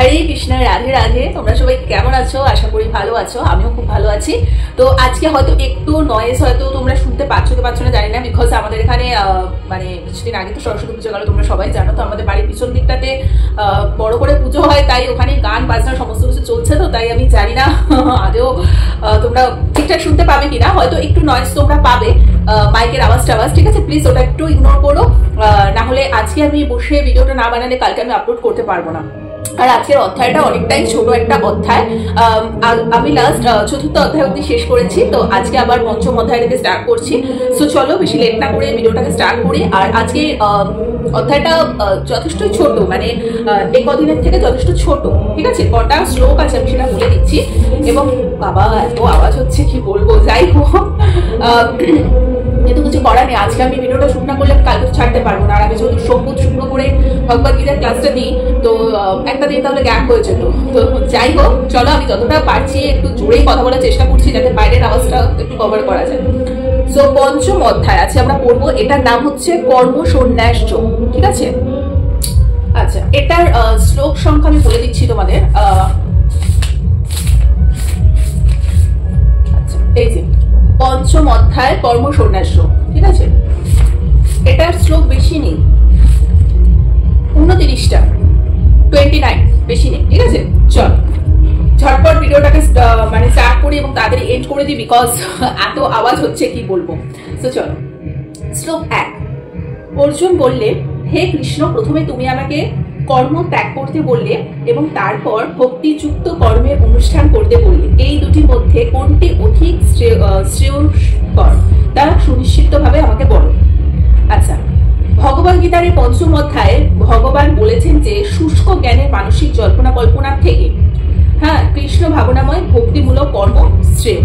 হরে কৃষ্ণ, রাধে রাধে। তোমরা সবাই কেমন আছো? আশা করি ভালো আছো, আমিও খুব ভালো আছি। তো আজকে হয়তো একটু নয়েজ হয়তো তোমরা শুনতে পাচ্ছ কি পাচ্ছ না জানি না, বিকজ আমাদের এখানে মানে কিছুদিন আগে তো সরস্বতী পুজো গেল, তোমরা সবাই জানো। তো আমাদের বাড়ির পিছন দিকটাতে বড় করে পুজো হয়, তাই ওখানে গান বাজনা সমস্ত কিছু চলছে। তো তাই আমি জানি না আদেও তোমরা ঠিকঠাক শুনতে পাবে কিনা, হয়তো একটু নয়েজ তোমরা পাবে, মাইকের আওয়াজ টাওয়াজ। ঠিক আছে, প্লিজ ওটা একটু ইগনোর করো, না হলে আজকে আমি বসে ভিডিওটা না বানালে কালকে আমি আপলোড করতে পারবো না। আর আজকের অধ্যায়টা অনেকটাই ছোট একটা অধ্যায়, আমি লাস্ট চতুর্থ অধ্যায় অব্দি শেষ করেছি। তো আজকে আবার পঞ্চম অধ্যায় থেকে স্টার্ট করছি। সো চলো বেশি লেট না করে ভিডিওটাকে স্টার্ট করি। আর আজকে অধ্যায়টা যথেষ্ট ছোট, মানে এই কদিনের থেকে যথেষ্ট ছোট। ঠিক আছে, কটা শ্লোক আছে আমি সেটা বলে দিচ্ছি। এবং বাবা এত আওয়াজ হচ্ছে কি বলবো, যাই হোক কিন্তু কিছু করার নেই। আজকে আমি ভিডিওটা শুট না করলে কালকে ছাড়তে পারবো না। আর আমি যেহেতু সোমবার শুক্র করে ভগবদ গীতার ক্লাসটা দিই, তো একটা দিন তাহলে গ্যাপ হয়ে যেত। তো যাই হোক, চলো আমি যতটা পারছি একটু জোরেই কথা বলার চেষ্টা করছি, যাতে বাইরের আওয়াজটা একটু কভার করা যায়। সো পঞ্চম অধ্যায় আছে আমরা পড়বো, এটার নাম হচ্ছে কর্ম সন্ন্যাস যোগ। ঠিক আছে, আচ্ছা এটার শ্লোক সংখ্যা আমি বলে দিচ্ছি তোমাদের। আচ্ছা এই যে পঞ্চম অধ্যায় কর্ম সন্ন্যাস যোগ। ঠিক আছে, এটার শ্লোক বেশি নেই, 29টা, 29, বেশি নেই। ঠিক আছে, চল ঝটপট ভিডিওটাকে মানে স্টার্ট করি এবং তাড়াতাড়ি এন্ড করে দিই, বিকজ এত আওয়াজ হচ্ছে কি বলবো। তো চলো, শ্লোক 1। অর্জুন বললে, হে কৃষ্ণ, প্রথমে তুমি আমাকে কর্ম ত্যাগ করতে বললে এবং তারপর ভক্তিযুক্ত কর্মের অনুষ্ঠান করতে বললে। এই দুটির মধ্যে কোনটি অধিক শ্রেয়স্কর তা সুনিশ্চিতভাবে আমাকে বলো। আচ্ছা, ভগবদ গীতার এই পঞ্চম অধ্যায়ে ভগবান বলেছেন যে শুষ্ক জ্ঞানের মানসিক জল্পনা কল্পনার থেকে কৃষ্ণ ভাবনাময় ভক্তিমূলক কর্ম শ্রেয়।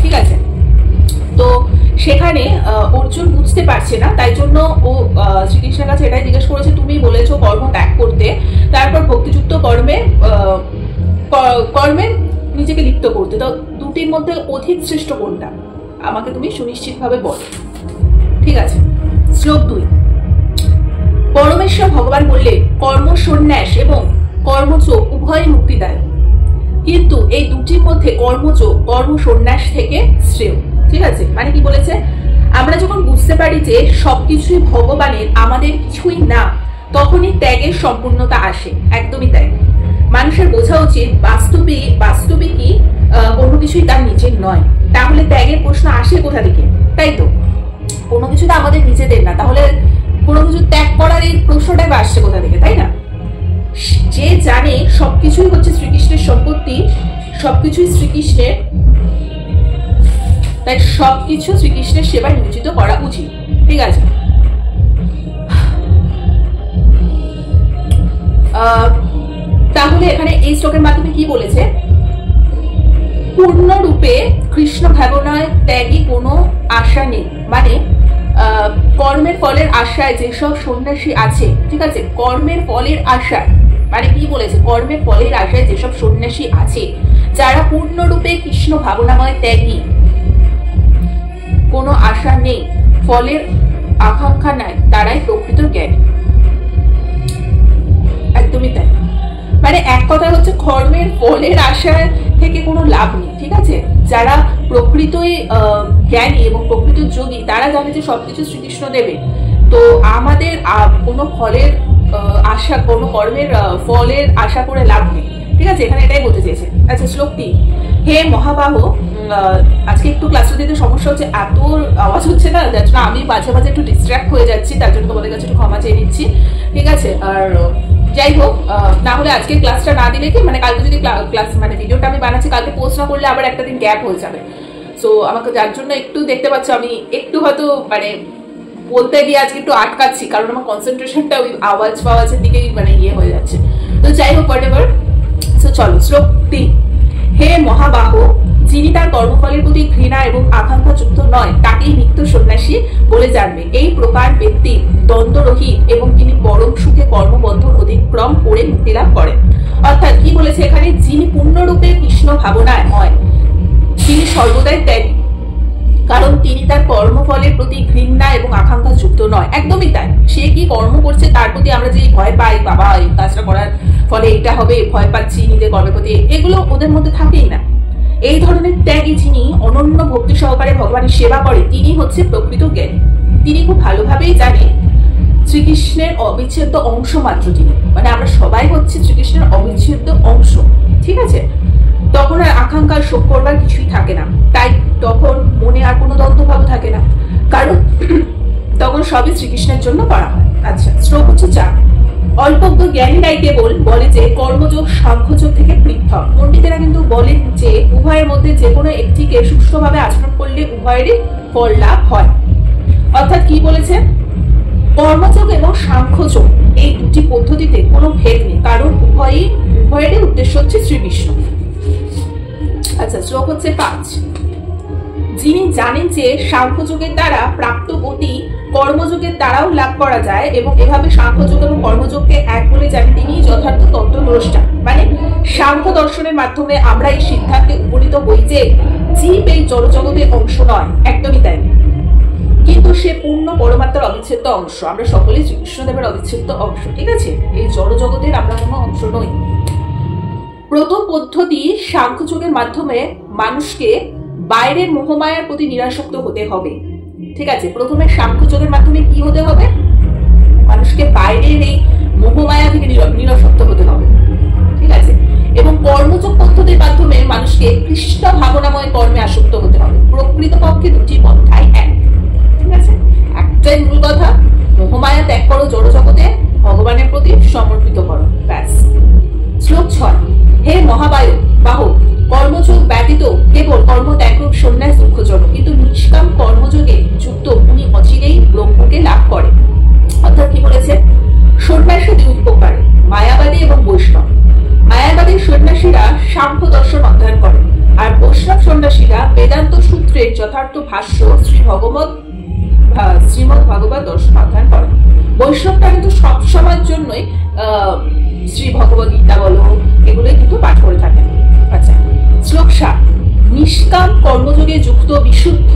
ঠিক আছে, তো সেখানে অর্জুন বুঝতে পারছে না, তাই জন্য ও শ্রীকৃষ্ণের কাছে এটাই জিজ্ঞেস করেছে, তুমি বলেছো কর্ম ত্যাগ করতে, তারপর ভক্তিযুক্ত কর্মে নিজেকে লিপ্ত করতে। তো দুটির মধ্যে অধিক শ্রেষ্ঠ কোনটা আমাকে তুমি সুনিশ্চিত ভাবে বলো। ঠিক আছে, শ্লোক 2। পরমেশ্বর ভগবান বললে, কর্ম সন্ন্যাস এবং কর্মযোগ উভয় মুক্তিদায়ক, কিন্তু এই দুটির মধ্যে কর্ম সন্ন্যাস থেকে শ্রেয়। ঠিক আছে, মানে কি বলেছে, আমরা যখন বুঝতে পারি যে সবকিছুই ভগবানের, আমাদের কিছুই না, তখনই ত্যাগের সম্পূর্ণতা আসে। একদমই তাই, মানুষের বোঝা উচিত বাস্তবিকই কোনো কিছুই তার নিজের নয়। তাহলে ত্যাগের প্রশ্ন আসে কোথা থেকে? তাই তো, কোনো কিছু তো আমাদের নিজেদের না, তাহলে কোনো কিছু ত্যাগ করার এই প্রশ্নটাই বা আসছে কোথা থেকে, তাই না? যে জানে সবকিছুই হচ্ছে শ্রীকৃষ্ণের সম্পত্তি, সবকিছুই শ্রীকৃষ্ণের, তাই সবকিছু শ্রীকৃষ্ণের সেবায় নিয়োজিত করা উচিত। ঠিক আছে, তাহলে এখানে এই শ্লোকের মাধ্যমে কি বলেছে, পূর্ণরূপে কৃষ্ণ ভাবনায় ত্যাগী কোনো আশা নেই। মানে কর্মের ফলের আশায় যেসব সন্ন্যাসী আছে, ঠিক আছে, কর্মের ফলের আশায়, মানে কি বলেছে, কর্মের ফলের আশায় যেসব সন্ন্যাসী আছে, যারা পূর্ণরূপে কৃষ্ণ ভাবনাময় ত্যাগী, কোনো আশা নেই, ফলের আকাঙ্ক্ষা নাই, তারাই প্রকৃত জ্ঞানী। একদমই তাই, মানে এক কথা হচ্ছে কর্মের ফলের আশা থেকে কোনো লাভ নেই। ঠিক আছে, যারা প্রকৃতই জ্ঞানী এবং প্রকৃত যোগী, তারা জানে যে সবকিছু শ্রীকৃষ্ণ দেবে। তো আমাদের কোনো ফলের আশা, কোনো কর্মের ফলের আশা করে লাভ নেই। ঠিক আছে, এখানে এটাই বলতে চেয়েছে। আচ্ছা, শ্লোক 3। হে মহাবাহ, আজকে একটু ক্লাসটা দিতে সমস্যা হচ্ছে, এত আওয়াজ হচ্ছে না, যার জন্য আমি মাঝে মাঝে একটু ডিস্ট্র্যাক্ট হয়ে যাচ্ছি, তার জন্য তোমাদের কাছে একটু ক্ষমা চেয়ে নিচ্ছি। ঠিক আছে, আর যাই হোক, না হলে আজকে ক্লাসটা না দিলে কি, মানে কালকে যদি ক্লাস মানে ভিডিওটা আমি বানাচ্ছি, কালকে পোস্ট না করলে আবার একটা দিন গ্যাপ হয়ে যাবে। সো আমাকে যার জন্য একটু দেখতে পাচ্ছ আমি একটু হয়তো মানে বলতে গিয়ে আজকে একটু আটকাচ্ছি, কারণ আমার কনসেন্ট্রেশনটা ওই আওয়াজের দিকেই মানে ইয়ে হয়ে যাচ্ছে। তো যাই হোক, হোয়াটএভার। সো চলো, শ্লোক 3। হে মহাবাহ, যিনি তার কর্মফলের প্রতি ঘৃণা এবং আকাঙ্ক্ষা যুক্ত নয়, তাকেই নিত্য সন্ন্যাসী বলে জানবে। এই প্রকার ব্যক্তি দ্বন্দ্বরহিত এবং তিনি পরম সুখে কর্মবন্ধন অতিক্রম করে মুক্তি লাভ করেন। অর্থাৎ কি বলেছে এখানে, যিনি পূর্ণরূপে কৃষ্ণ ভাবনায় হয়, তিনি সর্বদাই ত্যাগী। কারণ তিনি তার কর্মফলের প্রতি ঘৃণা এবং আকাঙ্ক্ষা যুক্ত নয়। একদমই তাই। সে কি কর্ম করছে তার প্রতি আমরা যে ভয় পাই, বাবা এই কাজটা করার ফলে এটা হবে, ভয় পাচ্ছি, নিজের কর্মের প্রতি, এগুলো ওদের মধ্যে থাকেই না। এই ধরনের ত্যাগী যিনি অনন্য ভক্তি সহকারে ভগবানের সেবা করে, তিনি হচ্ছে প্রকৃত জ্ঞানী। তিনি খুব ভালোভাবেই জানেন শ্রীকৃষ্ণের অবিচ্ছেদ্য অংশ মাত্র তিনি, মানে আমরা সবাই হচ্ছে শ্রীকৃষ্ণের অবিচ্ছেদ্য অংশ, ঠিক আছে। তখন আর আকাঙ্ক্ষার শোক করবার কিছুই থাকে না, তাই তখন মনে আর কোনো দ্বন্দ্বভাব থাকে না, কারণ তখন সবই শ্রীকৃষ্ণের জন্য করা হয়। আচ্ছা, শ্লোক হচ্ছে 4। অল্পজ্ঞ জ্ঞানীরাই কেবল বলে যে কর্মযোগ সাংখ্যযোগ থেকে পৃথক। পণ্ডিতেরা কিন্তু বলেন যে উভয়ের মধ্যে যে কোনো একটিকে সুষ্ঠুভাবে আচরণ করলে উভয়েরই ফল লাভ হয়। অর্থাৎ কি বলেছে, কর্মযোগ এবং সাংখ্যযোগ এই দুটি পদ্ধতিতে কোনো ভেদ নেই, কারণ উভয়েরই উদ্দেশ্য হচ্ছে শ্রীকৃষ্ণ। আচ্ছা, শ্লোক হচ্ছে 5। যিনি জানেন যে সাংখ্যযোগের দ্বারা প্রাপ্ত গতি কর্মযোগের দ্বারাও লাভ করা যায় এবং এভাবে সাংখ্যযোগ এবং কর্মযোগকে এক বলে জানেন, তিনি যথার্থ তত্ত্বদ্রষ্টা। মানে সাংখ্য দর্শনের মাধ্যমে আমরা এই সিদ্ধান্তে উপনীত হই যে জীব এই জড়জগতের অংশ নয়, একদমই তাই, কিন্তু সে পূর্ণ পরমাত্মার অবিচ্ছেদ্য অংশ। আমরা সকলেই শ্রীকৃষ্ণদেবের অবিচ্ছেদ্য অংশ, ঠিক আছে। এই জড়জগতের আমরা কোনো অংশ নই। প্রথম পদ্ধতি সাংখ্যযোগের মাধ্যমে মানুষকে বাইরের মোহমায়ার প্রতি নিরাসক্ত হতে হবে, ঠিক আছে। প্রথমে সাংখ্যযোগের মাধ্যমে কি হতে হবে, মানুষকে বাইরের এই মোহমায়া থেকে নিরাসক্ত হতে হবে, ঠিক আছে। এবং কর্মযোগ পদ্ধতির মাধ্যমে মানুষকে কৃষ্ণ ভাবনাময় কর্মে আসক্ত হতে হবে। প্রকৃতপক্ষে দুটি পন্থাই এক, ঠিক আছে। একটাই মূল কথা, মোহমায়া ত্যাগ করো, জড়জগতে ভগবানের প্রতি সমর্পিত করো, ব্যাস। শ্লোক 6। হে মহাবায়ু বাহক, কর্মযোগ ব্যতীত কেবল কর্মত্যাগরূপ সন্ন্যাস দুঃখজনক, কিন্তু নিষ্কাম কর্মযোগে যুক্ত উনি অচিরেই ব্রহ্মকে লাভ করে। অর্থাৎ কি বলেছে, সন্ন্যাসী দুই প্রকার, মায়াবাদী এবং বৈষ্ণব। মায়াবাদী সন্ন্যাসীরা সাংখ্য দর্শন অধ্যয়ন করে, আর বৈষ্ণব সন্ন্যাসীরা বেদান্ত সূত্রের যথার্থ ভাষ্য শ্রীমদ ভাগবত দর্শন অধ্যয়ন করে। বৈষ্ণবটা কিন্তু সবসময়ের জন্যই শ্রী ভগবত গীতা বলো এগুলোই কিন্তু পাঠ করে থাকেন। আচ্ছা, শ্লোক 7। নিষ্কাম কর্মযোগে যুক্ত বিশুদ্ধ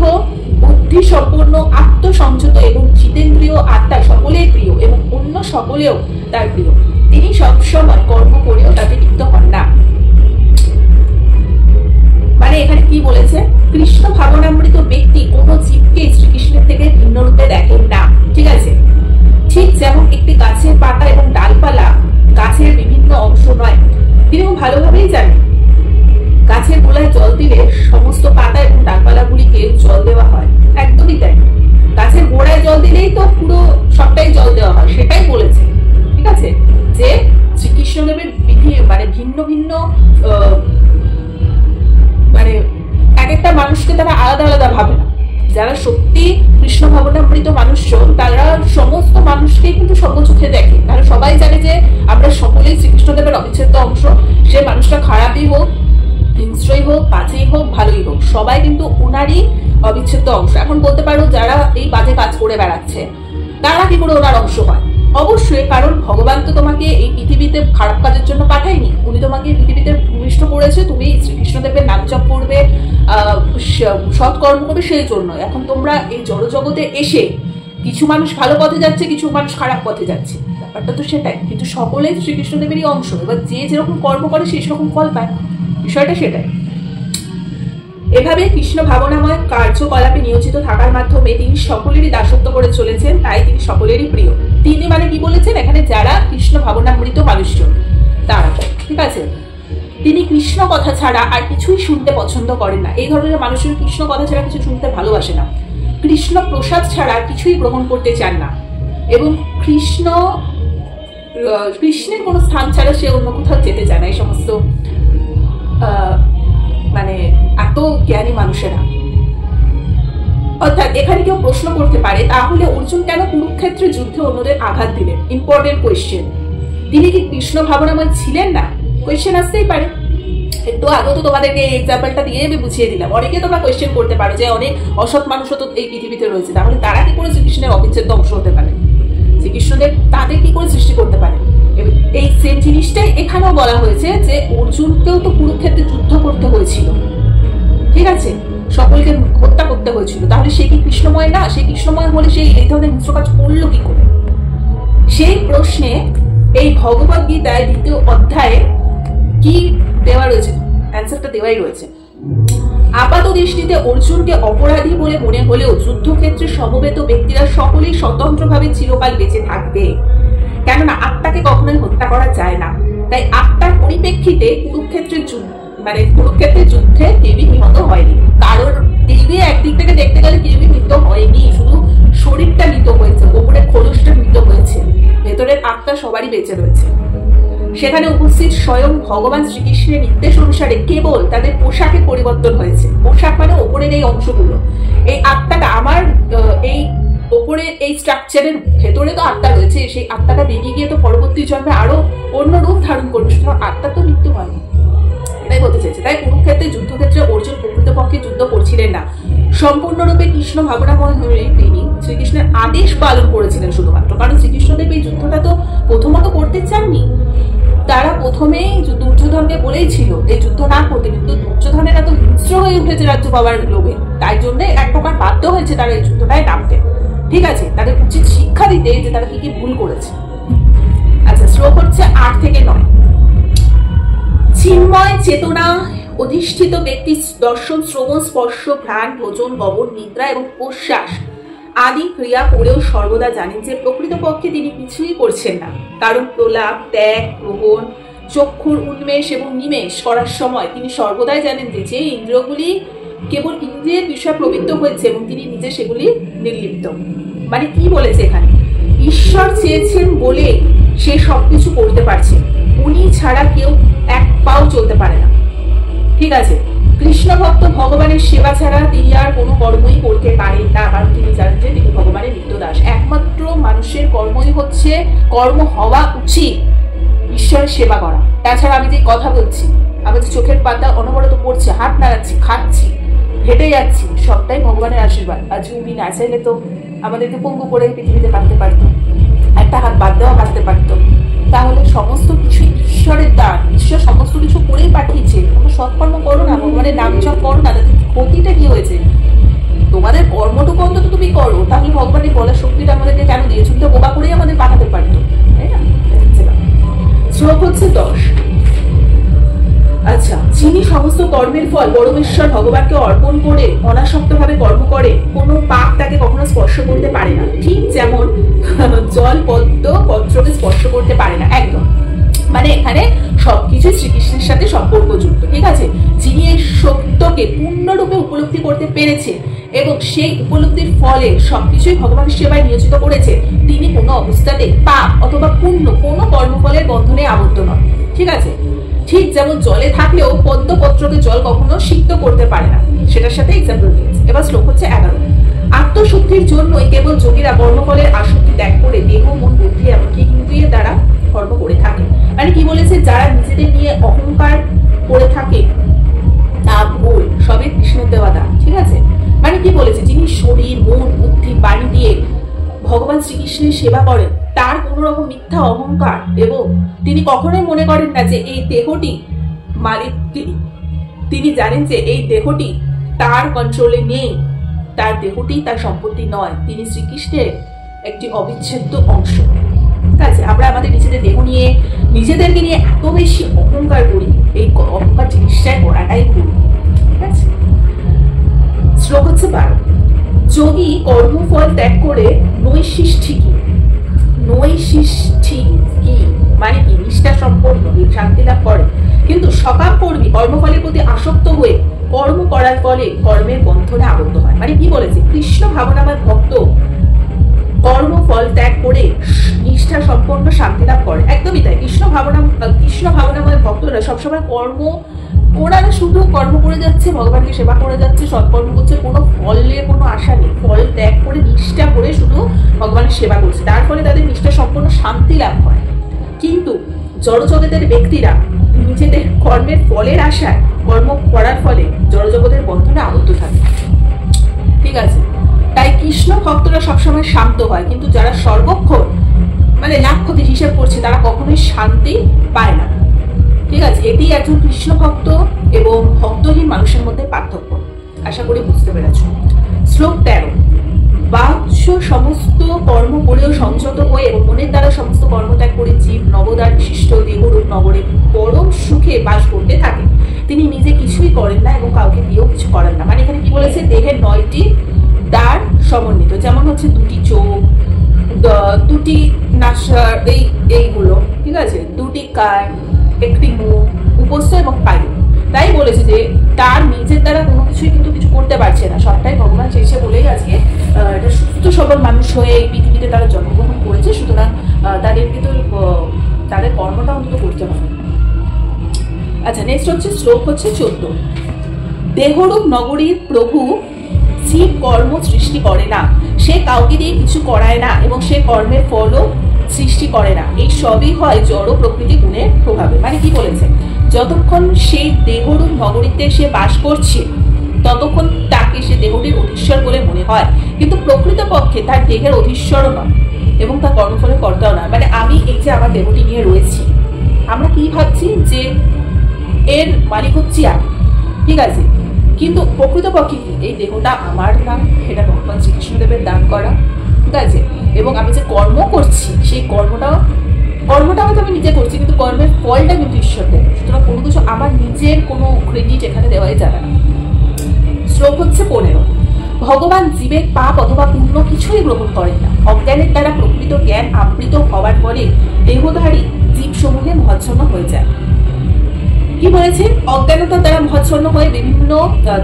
বুদ্ধি সম্পন্ন আত্মসংযত এবং জিতেন্দ্রীয় আত্মা সকলের প্রিয় এবং অন্য সকলেও তার প্রিয়। তিনি সবসময় কর্ম করেও তাতে লিপ্ত হন না। মানে এখানে কি বলেছে, কৃষ্ণ ভাবনামৃত ব্যক্তি কোনো জীবকে শ্রীকৃষ্ণের থেকে ভিন্ন রূপে দেখেন না, ঠিক আছে। ঠিক যেমন একটি গাছের পাতা এবং ডালপালা গাছের বিভিন্ন অংশ নয়, তিনি ভালোভাবেই জানেন গাছের গোড়ায় জল দিলে সমস্ত পাতা এবং ডালপালাগুলিকে জল দেওয়া হয়, একদমই তাই। গাছের গোড়ায় জল দিলেই তো পুরো সবটাই জল দেওয়া হয়, সেটাই বলেছে, ঠিক আছে। যে শ্রীকৃষ্ণদেবের মানে ভিন্ন ভিন্ন মানে এক একটা মানুষকে তারা আলাদা আলাদা ভাবে না। যারা সত্যি কৃষ্ণ ভাবনামৃত মানুষজন তারা সমস্ত মানুষকেই কিন্তু সমচোখে দেখে, তারা সবাই জানে যে আমরা সকলেই শ্রীকৃষ্ণদেবের অবিচ্ছেদ্য অংশ। সে মানুষটা খারাপই হোক, হিংস্রই হোক, বাজেই হোক, ভালোই হোক, সবাই কিন্তু ওনারই অবিচ্ছেদ্য অংশ। এখন বলতে পারো যারা এই বাজে কাজ করে বেড়াচ্ছে তারা কি করে ওনার অংশ হয়? অবশ্যই, কারণ ভগবান তো তোমাকে এই পৃথিবীতে খারাপ কাজের জন্য পাঠায়নি, উনি তোমাকে এই পৃথিবীতে ভূমিষ্ঠ করেছে, তুমি শ্রীকৃষ্ণদেবের নাম জপ করবে, সৎকর্ম করবে, সেই জন্য। এখন তোমরা এই জড়জগতে এসে কিছু মানুষ ভালো পথে যাচ্ছে, কিছু মানুষ খারাপ পথে যাচ্ছে, ব্যাপারটা তো সেটাই, কিন্তু সকলেই শ্রীকৃষ্ণদেবেরই অংশ। এবার যে যেরকম কর্ম করে সেই সেরকম ফল পায়, বিষয়টা সেটাই। এভাবে কৃষ্ণ ভাবনাময় কার্যকলাপে নিয়োজিত থাকার মাধ্যমে তিনি সকলেরই দাসত্ব করে চলেছেন, তাই তিনি সকলেরই প্রিয়। তিনি মানে কি বলেছেন এখানে, যারা কৃষ্ণ ভাবনামৃত মানুষজন তারা, ঠিক আছে। তিনি কৃষ্ণ কথা ছাড়া আর কিছুই শুনতে পছন্দ করেন না। এই ধরনের মানুষের কৃষ্ণ কথা ছাড়া কিছু শুনতে ভালোবাসে না, কৃষ্ণ প্রসাদ ছাড়া কিছুই গ্রহণ করতে চান না, এবং কৃষ্ণের কোনো স্থান ছাড়া সে অন্য কোথাও যেতে চায় না। এই সমস্ত মানে এত জ্ঞানী মানুষেরা। অর্থাৎ এখানে কেউ প্রশ্ন করতে পারে, তাহলে অর্জুন কেন কুরুক্ষেত্রে যুদ্ধে অন্যদের আঘাত দিলেন? Important question. তিনি কি কৃষ্ণ ভাবনাময় ছিলেন না? কোয়েশ্চেন আসতেই পারে। একটু আগে তো তোমাদেরকে এই এক্সাম্পলটা দিয়ে আমি বুঝিয়ে দিলাম। অনেকে তোমরা কোয়েশ্চেন করতে পারো যে অনেক অসৎ মানুষও তো এই পৃথিবীতে রয়েছে, তাহলে তারা কি করে শ্রীকৃষ্ণের অবিচ্ছেদ্য অংশ হতে পারে? শ্রীকৃষ্ণদেব তাদের কি করে সৃষ্টি করতে পারে? এই সেম জিনিসটাই এখানেও বলা হয়েছে যে অর্জুনকেও তো কুরুক্ষেত্রে যুদ্ধ করতে হয়েছিল, ঠিক আছে। সকলকে হত্যা করতে হয়েছিল, তাহলে সে কি কৃষ্ণময় না? সে কৃষ্ণময় হলে সেই এই ধরনের হিংস্র কাজ করলো কি করে? সেই প্রশ্নে এই ভগবদ গীতায় 2য় অধ্যায়ে কি দেওয়া রয়েছে, অ্যান্সারটা দেওয়াই রয়েছে। আপাত দৃষ্টিতে অর্জুনকে অপরাধী বলে মনে হলেও যুদ্ধক্ষেত্রে সমবেত ব্যক্তিরা সকলেই স্বতন্ত্রভাবে চিরকাল বেঁচে থাকবে, কেননা আত্মাকে কখনোই হত্যা করা যায় না। তাই আত্মার পরিপ্রেক্ষিতে কুরুক্ষেত্রের যুদ্ধে কেউই নিহত হয়নি। কারণ কেউই একদিক থেকে দেখতে গেলে কেউই মৃত হয়নি, শুধু শরীরটা মৃত হয়েছে, ওপরে খোলসটা মৃত হয়েছে, ভেতরের আত্মা সবারই বেঁচে রয়েছে। সেখানে উপস্থিত স্বয়ং ভগবান শ্রীকৃষ্ণের নির্দেশ অনুসারে কেবল তাদের পোশাকে পরিবর্তন হয়েছে। পোশাক মানে ওপরের এই অংশগুলো, এই আত্মাটা আমার এই ওপরের এই স্ট্রাকচারের ভেতরে তো আত্মা রয়েছে, সেই আত্মাটা বেরিয়ে গিয়ে তো পরবর্তী জন্মে আরো অন্য রূপ ধারণ করবে, সুতরাং আত্মা তো মৃত্যু হয়নি, এটাই বলতে চাইছে। তাই কুরুক্ষেত্রে যুদ্ধক্ষেত্রে অর্জুন প্রকৃতপক্ষে যুদ্ধ করছিলেন না, সম্পূর্ণরূপে কৃষ্ণ ভাবনাময় হয়ে তিনি শ্রীকৃষ্ণের আদেশ পালন করেছিলেন শুধুমাত্র। কারণ শ্রীকৃষ্ণদেব এই যুদ্ধটা তো প্রথমত করতে চাননি, তারা প্রথমেই দুর্যোধনকে বলেই ছিল এই যুদ্ধ না করতে, কিন্তু দুর্যোধনের এত হিংস্র হয়ে উঠেছে রাজ্য পাওয়ার লোভে, তাই জন্য এক প্রকার বাধ্য হয়েছে তারা এই যুদ্ধটায় নামতে। ঠিক আছে, তাদের উচিত শিক্ষা দিতে যে তারা কি কি ভুল করেছে। আচ্ছা, শ্লোক হচ্ছে 8 থেকে 9। চিন্ময় চেতনা অধিষ্ঠিত ব্যক্তি দর্শন, শ্রবণ, স্পর্শ, ঘ্রাণ, ভোজন, গমন, নিদ্রা এবং প্রশ্বাস আদি ক্রিয়া করেও সর্বদা জানেন যে প্রকৃতপক্ষে তিনি কিছুই করছেন না। কারণ প্রলাপ, ত্যাগ, গ্রহণ, চক্ষুর উন্মেষ এবং নিমেষ করার সময় তিনি সর্বদাই জানেন যে ইন্দ্রিয়গুলি কেবল ইন্দ্রিয়ের বিষয়ে প্রবৃত্ত হয়েছে এবং তিনি নিজে সেগুলি নির্লিপ্ত। মানে কি বলেছে এখানে? ঈশ্বর চেয়েছেন বলে সে সবকিছু করতে পারছে, উনি ছাড়া কেউ এক পাও চলতে পারে না। ঠিক আছে, কৃষ্ণ ভক্ত ভগবানের সেবা ছাড়া তিনি আর কোনো কর্মই করতে পারেন না, কারণ তিনি জানেন যে তিনি ভগবানের নিত্যদাস। একমাত্র মানুষের কর্মই হচ্ছে, কর্ম হওয়া উচিত ঈশ্বরের সেবা করা। তাছাড়া আমি যে কথা বলছি, আমি যে চোখের পাতা অনবরত পড়ছে, হাত নাড়াচ্ছি, খাচ্ছি, হেঁটে যাচ্ছি, সবটাই ভগবানের আশীর্বাদ। আজ উনি না চাইলে তো আমাদেরকে পঙ্গু করে পৃথিবীতে পাঠাতে পারতো, একটা হাত বাদ দেওয়া পাঠাতে পারতো। তাহলে সমস্ত কিছু ঈশ্বরের দান, ঈশ্বর সমস্ত কিছু করেই পাঠিয়েছে। কোনো সৎকর্ম করো না, ভগবানের নাম জপ করো না, তাদের ক্ষতিটা কি হয়েছে? তোমাদের কর্মটুকু অন্তত তুমি করো, তাহলে ভগবানের বলার শক্তিটা আমাদেরকে কেন দিয়েছে? তো বোকা করেই আমাদের পাঠাতে পারতো, তাই না? শ্লোক হচ্ছে 10। আচ্ছা, যিনি সমস্ত কর্মের ফল পরমেশ্বর ভগবানকে অর্পণ করে অনাসক্তভাবে কর্ম করে, কোনো পাপ তাকে কখনো স্পর্শ করতে পারে না। ঠিক যেমন জল পত্রকে স্পর্শ করতে পারে না, একদম। মানে এখানে সবকিছু শ্রীকৃষ্ণের সাথে সম্পর্কযুক্ত। ঠিক আছে, যিনি এই সত্যকে পূর্ণরূপে উপলব্ধি করতে পেরেছে এবং সেই উপলব্ধির ফলে সবকিছুই ভগবানের সেবায় নিয়োজিত করেছে, তিনি কোনো অবস্থাতে পাপ অথবা পুণ্য কোনো কর্মফলের বন্ধনে আবদ্ধ নন। ঠিক আছে, ঠিক যেমন জলে থাকলেও পদ্মপত্রকে জল কখনো সিক্ত করতে পারে না, সেটার সাথে এক্সাম্পল দিয়েছে। এবার শ্লোক হচ্ছে 11। আত্মশুদ্ধির জন্যই কেবল যোগীরা কর্মফলের আসক্তি ত্যাগ করে দেহ, মন, বুদ্ধি এমনকি ইন্দ্রিয়ের দ্বারা কর্ম করে থাকে। মানে কি বলেছে? যারা নিজেদের নিয়ে অহংকার করে থাকে তা ভুল, সবই কৃষ্ণের দেওয়া দান। ঠিক আছে, মানে কি বলেছে? যিনি শরীর, মন, বুদ্ধি, বাণী দিয়ে ভগবান শ্রীকৃষ্ণের সেবা করেন, তার কোন রকম মিথ্যা অহংকার এবং তিনি কখনোই মনে করেন না যে এই দেহটি মালিক তিনি জানেন যে এই দেহটি তার কন্ট্রোলে নেই, তার দেহটি তার সম্পত্তি নয়, তিনি শ্রীকৃষ্ণের একটি অবিচ্ছেদ্য অংশ। ঠিক আছে, আমরা আমাদের নিজেদের দেহ নিয়ে, নিজেদেরকে নিয়ে এত বেশি অহংকার করি, এই অহংকার জিনিসটাই করাটাই ভুল। ঠিক আছে, শ্লোক হচ্ছে 12। যোগী কর্মফল ত্যাগ করে নৈশিষ্ঠী কি? নৈশিষ্ঠী কি মানে কি? নিষ্ঠা সম্পন্ন শান্তি লাভ করে, কিন্তু সকাম কর্মী কর্মফলের প্রতি আসক্ত হয়ে কর্ম করার ফলে কর্মের বন্ধনে আবদ্ধ হয়। মানে কি বলেছে? কৃষ্ণ ভাবনাময় ভক্ত কর্মফল ত্যাগ করে নিষ্ঠা সম্পন্ন শান্তি লাভ করে, একদমই তাই। কৃষ্ণ ভাবনাময় ভক্তরা সবসময় ওনারা শুধু কর্ম করে যাচ্ছে, ভগবানকে সেবা করে যাচ্ছে, সৎকর্ম করছে, কোনো ফলের কোনো আশা নেই, ফল ত্যাগ করে নিষ্ঠা করে শুধু ভগবানের সেবা করছে, তার ফলে তাদের নিষ্ঠা সম্পন্ন শান্তি লাভ হয়। কিন্তু জড়জগতের ব্যক্তিরা নিজেদের কর্মের ফলের আশায় কর্ম করার ফলে জড়জগতের বন্ধনে আবদ্ধ থাকে। ঠিক আছে, তাই কৃষ্ণ ভক্তরা সবসময় শান্ত হয়, কিন্তু যারা সর্বক্ষণ মানে লাভ ক্ষতি হিসেব করছে তারা কখনোই শান্তি পায় না। ঠিক আছে, এটি একজন কৃষ্ণ ভক্ত এবং ভক্তহীন মানুষের মধ্যে পার্থক্য। আশা করি বুঝতে পেরেছ। শ্লোক 13। বাহ্য সমস্ত কর্ম করেও সংযত হয়ে এবং মনের দ্বারা সমস্ত কর্মত্যাগ করে জীব নবদার বিশিষ্ট দেহরূপ নগরে পরম সুখে বাস করতে থাকে। তিনি নিজে কিছুই করেন না এবং কাউকে দিয়েও কিছু করেন না। মানে এখানে কি বলেছে, দেহের 9টি দ্বার সমন্বিত, যেমন হচ্ছে 2টি চোখ, 2টি নাসার, এইগুলো ঠিক আছে, 2টি কান, 1টি মুখ, উপস্থ এবং পায়ু। তাই বলেছে যে তার নিজের দ্বারা কোনো কিছুই কিন্তু কিছু করতে পারছে না, সবটাই ভগবান চেয়েছে বলেই আজকে এটা সুস্থ সবল মানুষ হয়ে এই পৃথিবীতে তারা জন্মগ্রহণ করেছে। সুতরাং তাদের কিন্তু তাদের কর্মটা অন্তত করতে হবে। আচ্ছা, নেক্সট হচ্ছে শ্লোক হচ্ছে 14। দেহরূপ নগরীর প্রভু জীব কর্ম সৃষ্টি করে না, সে কাউকে দিয়ে কিছু করায় না এবং সে কর্মের ফলও সৃষ্টি করে না। এই সবই হয় জড় প্রকৃতি গুণের প্রভাবে। মানে কি বলেছে, যতক্ষণ সেই দেহরূপ নগরীতে সে বাস করছে ততক্ষণ তাকে সে দেহটির অধীশ্বর বলে মনে হয়, কিন্তু প্রকৃতপক্ষে তার দেহের অধীশ্বরও নয় এবং তার কর্মফলের কর্তাও নয়। মানে আমি এই যে আমার দেহটি নিয়ে রয়েছি, আমরা কি ভাবছি যে এর মালিক হচ্ছি আমি, ঠিক আছে, কিন্তু প্রকৃতপক্ষে কি এই দেহটা আমার না, এটা ভগবান শ্রীকৃষ্ণদেবের দান করা, ঠিক আছে। এবং আমি যে কর্ম করছি সেই কর্মটাও হয়তো আমি নিজে করছি, কিন্তু কর্মের ফলটা কিন্তু ঈশ্বর দেয়। সুতরাং কোনো কিছু আমার নিজের কোনো ক্রেডিট এখানে দেওয়াই যাবে না। শ্লোক হচ্ছে 15। ভগবান জীবের পাপ অথবা পুণ্য কিছুই গ্রহণ করেন না। অজ্ঞানের দ্বারা প্রকৃত জ্ঞান আবৃত হওয়ার পরে দেহধারী জীব সমূহে মহাচ্ছন্ন হয়ে যায়। কি বলেছে, অজ্ঞানতার দ্বারা মহাচ্ছন্ন হয়ে বিভিন্ন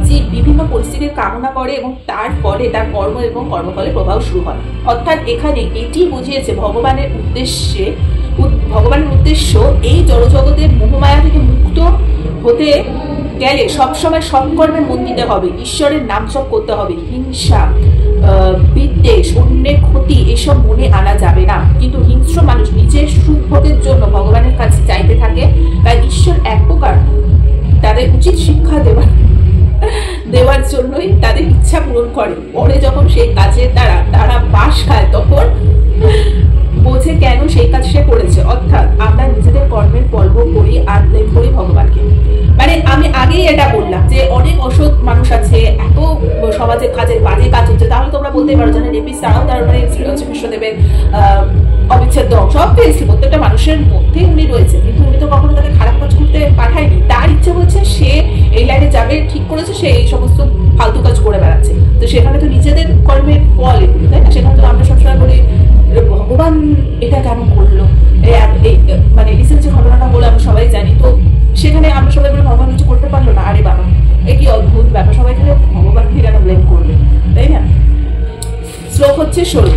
জীব বিভিন্ন পরিস্থিতির কামনা করে এবং তারপরে তার কর্ম এবং কর্মফলের প্রভাব শুরু হয়। অর্থাৎ এখানে এটি বুঝিয়েছে ভগবানের উদ্দেশ্য এই জড়জগতের মোহমায়া থেকে মুক্ত হতে গেলে সবসময় সৎকর্মে মন দিতে হবে, ঈশ্বরের নাম জপ করতে হবে। হিংসা, বিদ্বেষ, অন্যের ক্ষতি এসব মনে আনা যাবে না। কিন্তু হিংস্র মানুষ নিজের সুখ ভোগের জন্য ভগবানের কাছে চাইতে থাকে, তাই ঈশ্বর এক প্রকার তাদের উচিত শিক্ষা দেওয়ার জন্যই তাদের ইচ্ছা পূরণ করে। পরে যখন সেই কাজের দ্বারা তারা বাস খায় তখন বোঝে কেন সেই কাজ সে করেছে। অর্থাৎ আমরা নিজেদের কর্মের ফল ভোগ করি আর ব্লেম করি ভগবানকে। মানে আমি আগেই এটা বললাম যে অনেক অসৎ মানুষ আছে, এত সমাজের কাজের বাজে কাজ হচ্ছে, তাহলে তোমরা বলতেই পারো জানেন রেপিস্ট তারাও তার মানে শ্রীকৃষ্ণদেবের অবিচ্ছেদ্য সব পেয়েছে, প্রত্যেকটা মানুষের মধ্যে উনি রয়েছে, কিন্তু উনি তো কখনো তাকে খারাপ কাজ করতে পাঠায়নি। তার ইচ্ছে হচ্ছে সে এই লাইনে যাবে, ঠিক করেছে, সে এই সমস্ত ফালতু কাজ করে বেড়াচ্ছে। তো সেখানে তো নিজেদের কর্মের ফল এগুলো, তাই না? সেখানে তো আমরা সবসময় বলি ভগবান এটা কেন করলো, মানে রিসেন্ট যে ঘটনাটা হলো আমরা সবাই জানি। তো সেখানে আমরা সবাই বলে ভগবান কিছু করতে পারলো না, আরে বাবা এ কি অদ্ভুত ব্যাপার, সবাই তাহলে ভগবানকে কেন ব্লেম করবে, তাই না? শ্লোক হচ্ছে 16।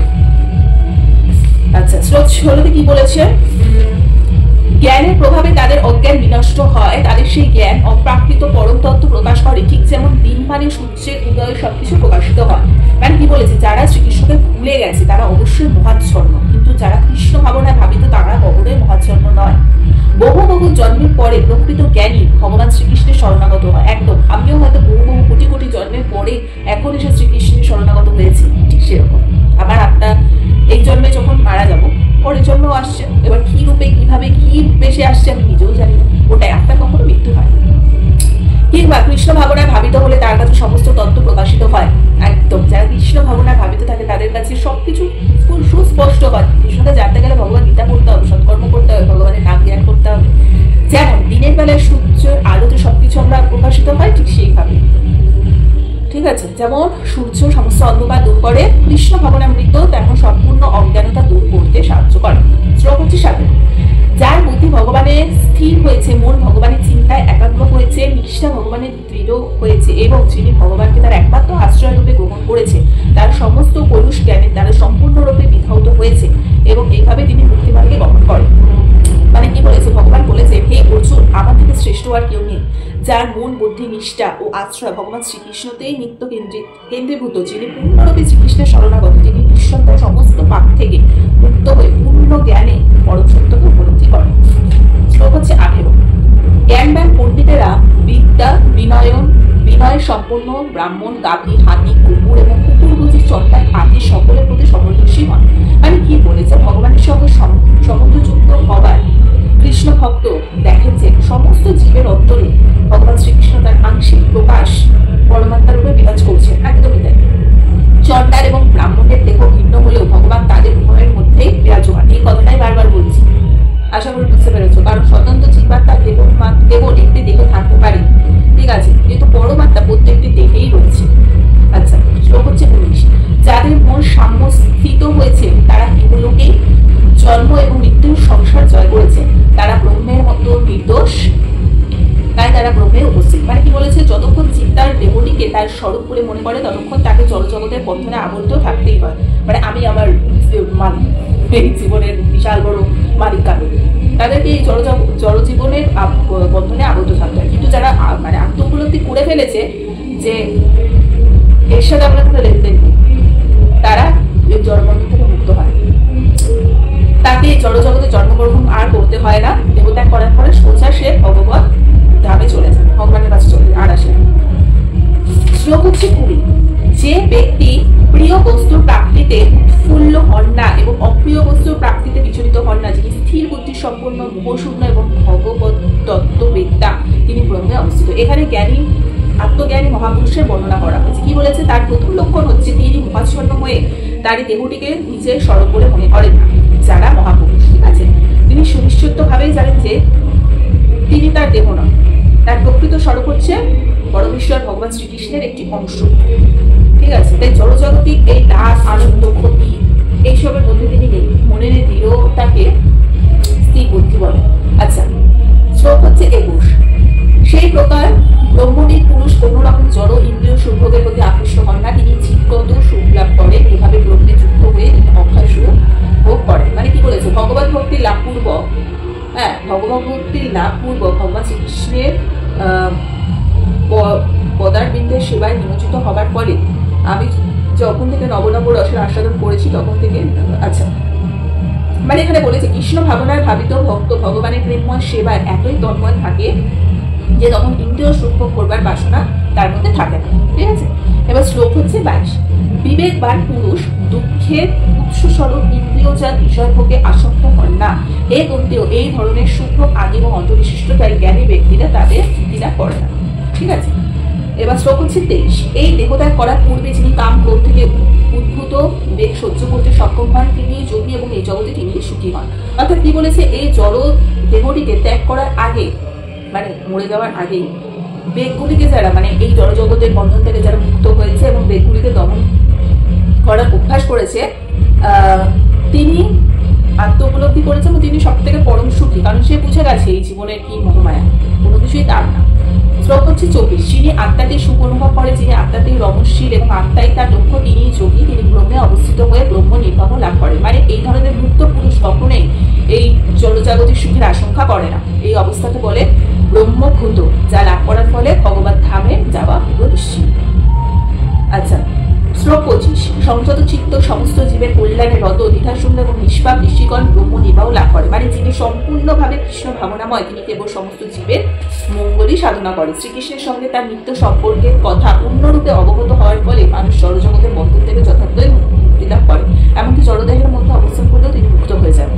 আচ্ছা, শ্লোক 16তে কি বলেছে, জ্ঞানের প্রভাবে তাদের অজ্ঞান বিনষ্ট হয়, তাদের সেই জ্ঞান অপ্রাকৃত পরম তত্ত্ব প্রকাশ করে, ঠিক যেমন দিন মানে সূর্যের উদয় সবকিছু প্রকাশিত হয়। মানে কি বলেছে, যারা শ্রীকৃষ্ণকে ভুলে গেছে তারা অবশ্যই মহাচ্ছন্ন, কিন্তু যারা কৃষ্ণ ভাবনায় ভাবিত তারা কখনোই মহাচ্ছন্ন নয়। বহু বহু জন্মের পরে প্রকৃত জ্ঞানী ভগবান শ্রীকৃষ্ণের শরণাগত হয়। একদম আমিও হয়তো বহু বহু কোটি কোটি জন্মের পরে এখন এসে শ্রীকৃষ্ণের শরণাগত হয়েছি, ঠিক সেরকম আমার আত্মা এই জন্মে যখন মারা যাব পরের জন্ম আসছে, এবার কি রূপে কিভাবে কি বেশে আসছে আমি নিজেও জানি না, ওটাই আত্মা কখনো মৃত্যু হয়। কিংবা কৃষ্ণ ভাবনায় ভাবিত হলে তার কাছে সমস্ত তত্ত্ব প্রকাশিত হয়। একদম যারা কৃষ্ণ ভাবনায় ভাবিত থাকে তাদের কাছে সবকিছু সুস্পষ্ট হয়। কৃষ্ণকে জানতে গেলে ভগবান গীতা পড়তে হবে, সৎকর্ম করতে হবে, ভগবানের নাম জ্ঞান করতে হবে। যেমন দিনের বেলায় সূর্যের আলোতে সবকিছু আমরা প্রকাশিত হয়, ঠিক সেইভাবে, ঠিক আছে। যেমন সূর্য সমস্ত অন্ধকার দূর করে, কৃষ্ণ ভাবনামৃত তেমন সম্পূর্ণ অজ্ঞানতা দূর করতে সাহায্য করে। শ্লোক হচ্ছে 17। যার বুদ্ধি ভগবানে স্থির হয়েছে, মন ভগবানের চিন্তায় একাগ্র হয়েছে, নিষ্ঠা ভগবানের দৃঢ় হয়েছে এবং যিনি ভগবানকে তার একমাত্র আশ্রয় রূপে গ্রহণ করেছে, তার সমস্ত কলুষ জ্ঞানের দ্বারা সম্পূর্ণরূপে বিধায়িত হয়েছে এবং এইভাবে তিনি মুক্তিমার্গে গমন করেন। মানে কি বলেছে, ভগবান বলেছে, হে অর্জুন, আমার থেকে শ্রেষ্ঠ আর কেউ নেই। যার মন, বুদ্ধি, নিষ্ঠা ও আশ্রয় ভগবান শ্রীকৃষ্ণতেই নিত্য কেন্দ্রীভূত, যিনি পূর্ণরূপে শ্রীকৃষ্ণের শরণাগত, যিনি ঈশ্বর তার সমস্ত পাপ থেকে মুক্ত হয়ে পূর্ণ জ্ঞানে পরম সত্যকে উপলব্ধি করেন। শ্লোক হচ্ছে 18। জ্ঞানবান পণ্ডিতেরা বিদ্যা, বিনয় সম্পন্ন ব্রাহ্মণ, গাভী, হাতি, কুকুর এবং কুকুরভোজী চন্ডাল আদি সকলের প্রতি সমদর্শী হন। মানে কি বলেছে, ভগবানের সঙ্গে সম্বন্ধযুক্ত হবার কৃষ্ণ ভক্ত দেখেন যে সমস্ত জীবের অন্তরে ভগবান শ্রীকৃষ্ণ তার আংশিক প্রকাশ পরমাত্মা রূপে একটি দেহ থাকতে পারে, ঠিক আছে, কিন্তু পরমাত্মা প্রত্যেকটি দেহেই রয়েছে। আচ্ছা, শ্লোক হচ্ছে 19। যাদের মন সাম্যস্থিত হয়েছে তারা এগুলোকেই জন্ম এবং মৃত্যুর সংসার জয় করেছে, তারা ব্রহ্মের মতো নির্দোষ, তাই তারা ব্রহ্মের উপস্থিত। মানে কি বলেছে, যতক্ষণ চিন্তার দেহটিকে তার স্বরূপ বলে মনে করে ততক্ষণ তাকে জড়জগতের বন্ধনে আবদ্ধ থাকতেই হয়। মানে আমি আমার এই জীবনের বিশাল বড় মালিক কারণ, তাদেরকে এই জড়জীবনের বন্ধনে আবদ্ধ থাকতে হয়। কিন্তু যারা মানে আত্মউপলব্ধি করে ফেলেছে যে এর সাথে আমরা কোনো লেনদেন নেই, তারা এই জড়বন্ধন থেকে মুক্ত হয়। তাকে জড়জগতে জন্মগ্রহণ আর করতে হয় না, দেহত্যাগ করার পরে সোজা সে ভগবত ধামে চলে যায়, ভগবানের কাছে চলে আর আসে। শ্লোক হচ্ছে 20। যে ব্যক্তি প্রিয় বস্তুর প্রাপ্তিতে উৎফুল্ল হন না এবং অপ্রিয় বস্তুর প্রাপ্তিতে বিচলিত হন না, যিনি স্থির বুদ্ধি সম্পন্ন, মোহশূন্য এবং ভগবত তত্ত্ববেত্তা, তিনি ব্রহ্মে অবস্থিত। এখানে জ্ঞানী আত্মজ্ঞানী মহাপুরুষের বর্ণনা করা হয়েছে। কি বলেছে, তার প্রথম লক্ষণ হচ্ছে তিনি মোহাচ্ছন্ন হয়ে তারই দেহটিকে নিজের স্বরূপ বলে মনে করেন না। যারা মহাপুরুষ, ঠিক আছে, তিনি সুনিশ্চিত ভাবেই জানেন যে তিনি তার দেহ নন, তার প্রকৃত স্বরূপ হচ্ছে পরমেশ্বর ভগবান শ্রীকৃষ্ণের একটি অংশ, ঠিক আছে। তাই জড়জগতিক এই লাভ, আনন্দ, ক্ষতি এইসবের মধ্যে তিনি নেই, মনের দৃঢ়তাকে স্থির বুদ্ধি বলে। আচ্ছা, শ্লোক হচ্ছে 21। সেই প্রকার ব্রহ্মবিদ পুরুষ কোন রকম জড় ইন্দ্রিয় সুখভোগের প্রতি আকৃষ্ট হন না, তিনি চিত্তত সুখ লাভ করেন। এভাবে ব্রহ্মে যুক্ত হয়ে তিনি অক্ষয় সুখ ভোগ করেন। মানে কি বলেছে, ভগবত ভক্তির লাভ পূর্বক, হ্যাঁ, ভগবত ভক্তির লাভ পূর্বক ভগবান শ্রীকৃষ্ণের পদারবিন্দের সেবায় নিয়োজিত হবার ফলে আমি যখন থেকে নবনব রসের আস্বাদন করেছি তখন থেকে, আচ্ছা, মানে এখানে বলেছে কৃষ্ণ ভাবনার ভাবিত ভক্ত ভগবানের প্রেমময় সেবায় এতই তন্ময় থাকে যে তখন ইন্দ্রিয় সুখ ভোগ করবার বাসনা তার মধ্যে থাকে না, ঠিক আছে। এবার শ্লোক হচ্ছে 22। বিবেকবান পুরুষ দুঃখের উৎসস্বরূপ ইন্দ্রিয়জাত বিষয় ভোগে আসক্ত হন না। এ গন্তেও এই ধরনের সুখ ভোগ আদি এবং অন্তর্বিশিষ্টতায় জ্ঞানী ব্যক্তিরা তাদের দ্বিধা করে না, ঠিক আছে। এবার শ্লোক হচ্ছে 23। এই দেহত্যাগ করার পূর্বে যিনি কাম ক্রোধ থেকে উদ্ভূত বেগ সহ্য করতে সক্ষম হন তিনি যোগী এবং এই জগতে তিনি সুখী হন। অর্থাৎ কি বলেছে, এই জড় দেহটিকে ত্যাগ করার আগে, মানে মরে যাওয়ার আগেই বেগগুলিকে যারা, মানে এই জড়জগতের বন্ধন থেকে যারা মুক্ত হয়েছে এবং বেগগুলিকে দমন করার অভ্যাস করেছে, তিনি আত্ম উপলব্ধি করেছে এবং তিনি সব থেকে পরম সুখী, কারণ সে বুঝে গেছে এই জীবনের কি মোহমায়া, কোনো কিছুই তার না। শ্লোক হচ্ছে 24। যিনি আত্মাতে সুখ অনুভব করে, যিনি আত্মাতে রমশীল এবং আত্মাই তার লক্ষ্য, তিনি যোগী, তিনি ব্রহ্মে অবস্থিত হয়ে ব্রহ্ম নির্বাহ লাভ করেন। মানে এই ধরনের মুক্ত পুরুষ কখনোই এই জড়জাগতিক সুখের আশঙ্কা করে না। এই অবস্থাকে বলে ব্রহ্মভূত, যা লাভ করার ফলে ভগবত ধামে যাওয়া পুরো নিশ্চিত। আচ্ছা, শ্লোক 25। সংযত চিত্ত সমস্ত জীবের কল্যাণে রত, দ্বিধাশূন্য এবং নিষ্পাপ ঋষিগণ ব্রহ্ম নির্বাহ লাভ করে। মানে যিনি সম্পূর্ণভাবে কৃষ্ণ ভাবনাময়, তিনি কেবল সমস্ত জীবের মঙ্গলই সাধনা করে। শ্রীকৃষ্ণের সঙ্গে তার নিত্য সম্পর্কের কথা পূর্ণরূপে অবগত হওয়ার ফলে মানুষ জড়জগতের বন্ধন থেকে যথার্থই মুক্তি লাভ করে, এমনকি জড়দেহের মধ্যে অবস্থান করলেও তিনি মুক্ত হয়ে যান।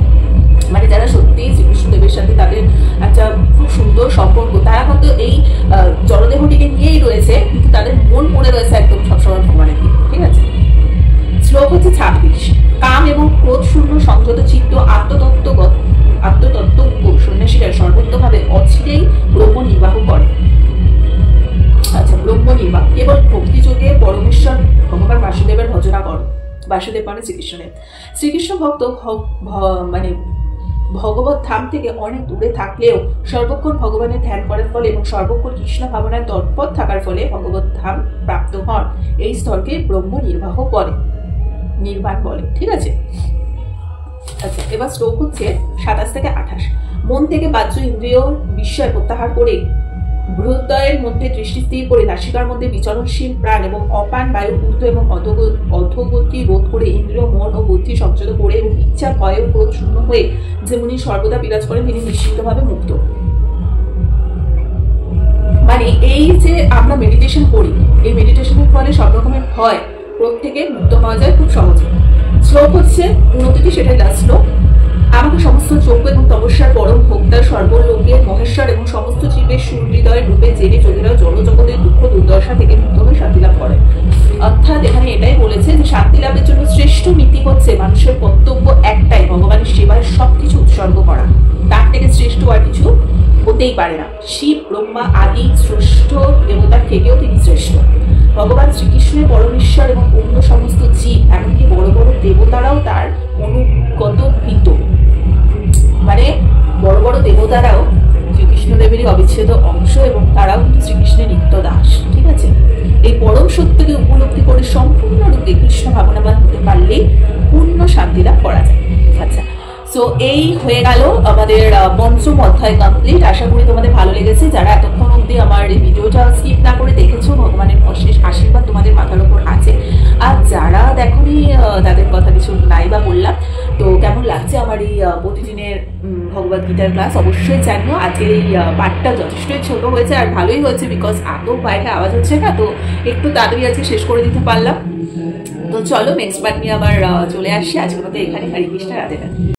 মানে যারা সত্যি শ্রীকৃষ্ণদেবের সাথে তাদের একটা খুব সুন্দর সম্পর্ক, তারা হয়তো এই জড়দেহটিকে নিয়েই রয়েছে, কিন্তু তাদের মন পড়ে রয়েছে একদম সবসময় ভগবানের দিকে, ঠিক আছে। শ্লোক হচ্ছে 26। কাম এবং ক্রোধ শূন্য সংযত চিত্ত আত্মতত্ত্ব সন্ন্যাসীরা সর্বোত্তভাবে অচিরেই ব্রহ্ম নির্বাহ করে। আচ্ছা, ব্রহ্ম নির্বাহ কেবল ভক্তিযোগে পরমেশ্বর ভগবান বাসুদেবের ভজনা করো। বাসুদেব মানে শ্রীকৃষ্ণের। শ্রীকৃষ্ণ ভক্ত মানে ভগবত ধাম থেকে অনেক দূরে থাকলেও সর্বক্ষণ ভগবানের ধ্যান করার ফলে এবং সর্বক্ষণ কৃষ্ণ ভাবনায় তৎপর থাকার ফলে ভগবত ধাম প্রাপ্ত হন। এই স্তরকে ব্রহ্ম নির্বাহ বলে, নির্বাণ বলে, ঠিক আছে। আচ্ছা, এবার শ্লোক হচ্ছে 27 থেকে 28। মন থেকে বাহ্য ইন্দ্রিয় বিষয় প্রত্যাহার করে বৃহদ্বয়ের মধ্যে দৃষ্টি স্থির করে নাসিকার মধ্যে বিচরণশীল প্রাণ এবং অপান বায়ু ঊর্ধ্ব এবং অধোগতি রোধ করে ইন্দ্রিয় মন ও বুদ্ধি সংযত করে এবং ইচ্ছা ভয় ও ক্রোধ শূন্য হয়ে যেমনি সর্বদা বিরাজ করেন তিনি নিশ্চিতভাবে মুক্ত। মানে এই যে আমরা মেডিটেশন করি, এই মেডিটেশনের ফলে সব রকমের ভয় ক্রোধ থেকে মুক্ত হওয়া যায় খুব সহজে। শ্লোক হচ্ছে 29, সেটাই লাস্ট শ্লোক। আমাকে সমস্ত যোগ্য এবং তপস্যার পরম ভোক্তা সর্বলোকের মহেশ্বর এবং সমস্ত জীবের সুহৃদয়ের রূপে জেনে যোগীরা জড়জগতের দুঃখ দুর্দশা থেকে মুক্ত হয়ে শান্তি লাভ করে। অর্থাৎ এখানে এটাই বলেছে যে শান্তি লাভের জন্য শ্রেষ্ঠ নীতি হচ্ছে মানুষের কর্তব্য একটাই, ভগবানের সেবায় সবকিছু উৎসর্গ করা। তার থেকে শ্রেষ্ঠ আর কিছু হতেই পারে না। শিব ব্রহ্মা আদি শ্রেষ্ঠ দেবতার থেকেও তিনি শ্রেষ্ঠ। ভগবান শ্রীকৃষ্ণের পরমেশ্বর এবং অন্য সমস্ত জীব এমনকি বড় বড় দেবতারাও তার অনুগত ভীত। মানে বড় বড় দেবতারাও শ্রীকৃষ্ণদেবেরই অবিচ্ছেদ অংশ এবং তারাও কিন্তু শ্রীকৃষ্ণের নিত্য দাস। ঠিক আছে, এই পরম সত্যকে উপলব্ধি করে সম্পূর্ণরূপে কৃষ্ণ ভাবনাবান হতে পারলেই পূর্ণ শান্তি লাভ করা যায়। আচ্ছা, সো এই হয়ে গেল আমাদের পঞ্চম অধ্যায় কমপ্লিট। আশা করি তোমাদের ভালো লেগেছে। যারা এতক্ষণ অবধি আমার এই ভিডিওটা স্কিপ না করে দেখেছো, ভগবানের অশেষ আশীর্বাদ তোমাদের মাথার উপর আছে। আর যারা দেখোনি তাদের কথা কিছু নাই বা বললাম। তো কেমন লাগছে আমার এই প্রতিদিনের ভগবদ গীতার ক্লাস অবশ্যই জানিও। আজকের এই পার্টটা যথেষ্টই ছোট হয়েছে আর ভালোই হয়েছে, বিকজ এত বাইরে আওয়াজ হচ্ছে না, তো একটু তাড়াতাড়ি আজকে শেষ করে দিতে পারলাম। তো চলো নেক্সট পার্ট নিয়ে আবার চলে আসি। আজকের মতো এখানে। হরে কৃষ্ণ, রাধে রাধে।